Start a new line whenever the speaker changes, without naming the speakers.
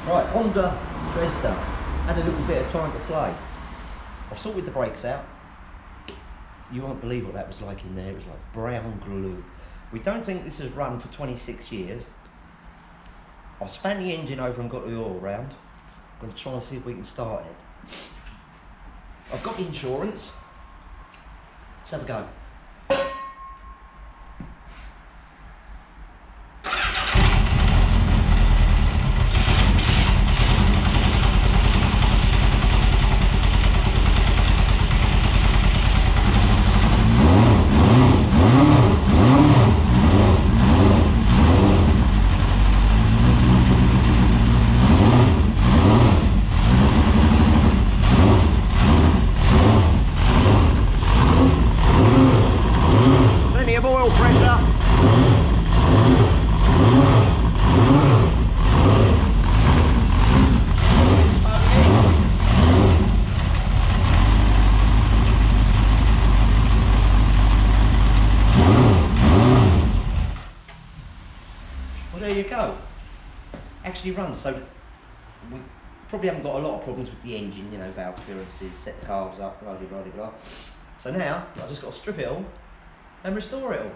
Right, Honda Dresda. Had a little bit of time to play. I've sorted the brakes out. You won't believe what that was like in there. It was like brown glue. We don't think this has run for 26 years. I've span the engine over and got the oil round. I'm going to try and see if we can start it. I've got the insurance. Let's have a go. Plenty of oil pressure. Well, there you go. Actually runs, so we probably haven't got a lot of problems with the engine, you know, valve clearances, set the carbs up, blah blah blah blah. So now I've just got to strip it all and restore it all.